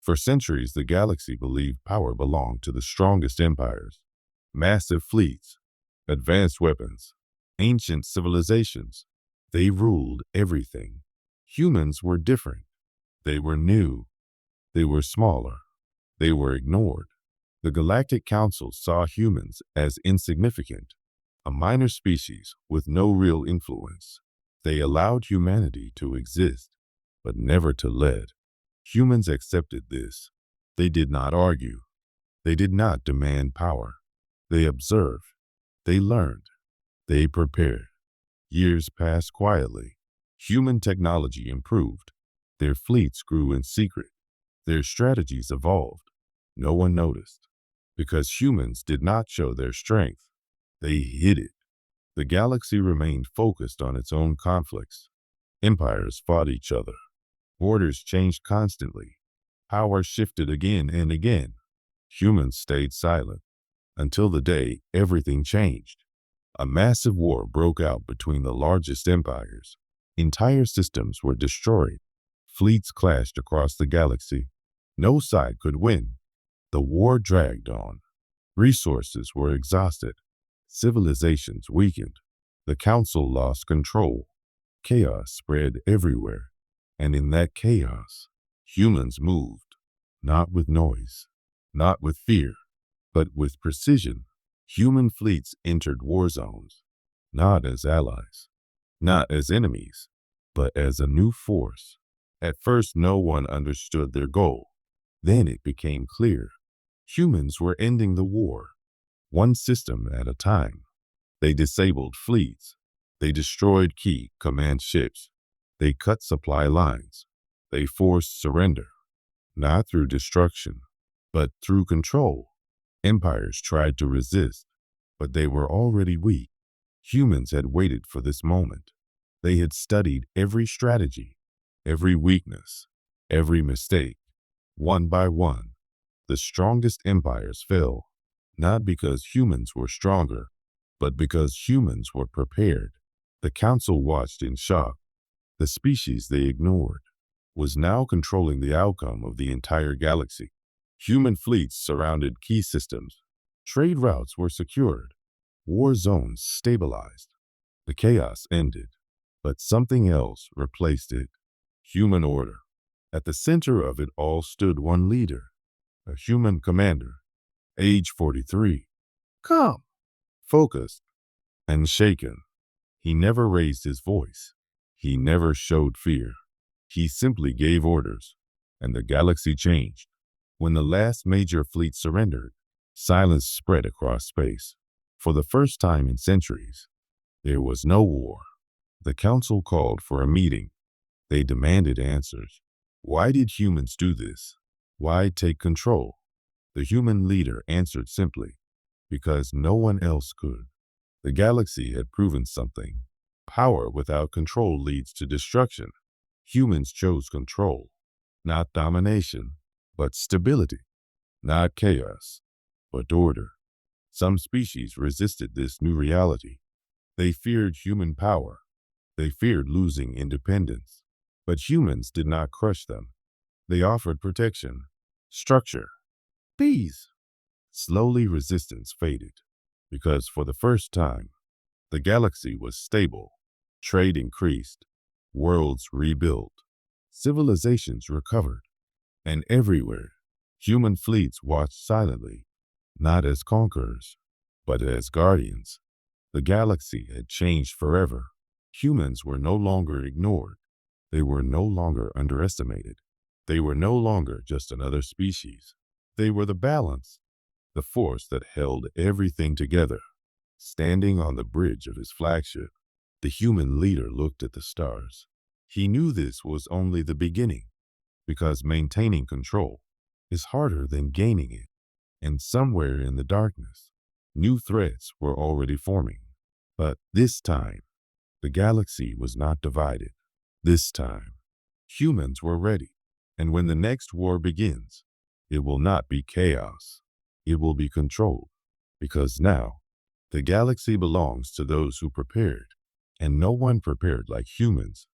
For centuries, the galaxy believed power belonged to the strongest empires. Massive fleets, advanced weapons, ancient civilizations. They ruled everything. Humans were different. They were new. They were smaller. They were ignored. The Galactic Council saw humans as insignificant, a minor species with no real influence. They allowed humanity to exist, but never to lead. Humans accepted this. They did not argue. They did not demand power. They observed. They learned. They prepared. Years passed quietly. Human technology improved. Their fleets grew in secret. Their strategies evolved. No one noticed. Because humans did not show their strength. They hid it. The galaxy remained focused on its own conflicts. Empires fought each other. Borders changed constantly. Power shifted again and again. Humans stayed silent until the day everything changed. A massive war broke out between the largest empires. Entire systems were destroyed. Fleets clashed across the galaxy. No side could win. The war dragged on. Resources were exhausted. Civilizations weakened. The council lost control. Chaos spread everywhere. And in that chaos, humans moved, not with noise, not with fear, but with precision. Human fleets entered war zones, not as allies, not as enemies, but as a new force. At first, no one understood their goal. Then it became clear. Humans were ending the war, one system at a time. They disabled fleets. They destroyed key command ships. They cut supply lines. They forced surrender, not through destruction, but through control. Empires tried to resist, but they were already weak. Humans had waited for this moment. They had studied every strategy, every weakness, every mistake. One by one, the strongest empires fell, not because humans were stronger, but because humans were prepared. The council watched in shock. The species they ignored was now controlling the outcome of the entire galaxy. Human fleets surrounded key systems. Trade routes were secured. War zones stabilized. The chaos ended, but something else replaced it. Human order. At the center of it all stood one leader, a human commander, age 43. Calm, focused, and shaken. He never raised his voice. He never showed fear. He simply gave orders, and the galaxy changed. When the last major fleet surrendered, silence spread across space. For the first time in centuries, there was no war. The council called for a meeting. They demanded answers. Why did humans do this? Why take control? The human leader answered simply, because no one else could. The galaxy had proven something. Power without control leads to destruction. Humans chose control, not domination, but stability, not chaos, but order. Some species resisted this new reality. They feared human power. They feared losing independence. But humans did not crush them. They offered protection, structure, peace. Slowly, resistance faded, because for the first time, the galaxy was stable. Trade increased. Worlds rebuilt. Civilizations recovered. And everywhere, human fleets watched silently, not as conquerors, but as guardians. The galaxy had changed forever. Humans were no longer ignored. They were no longer underestimated. They were no longer just another species. They were the balance, the force that held everything together. Standing on the bridge of his flagship, the human leader looked at the stars. He knew this was only the beginning, because maintaining control is harder than gaining it. And somewhere in the darkness, new threats were already forming. But this time, the galaxy was not divided. This time, humans were ready. And when the next war begins, it will not be chaos. It will be controlled. Because now, the galaxy belongs to those who prepared. And no one prepared like humans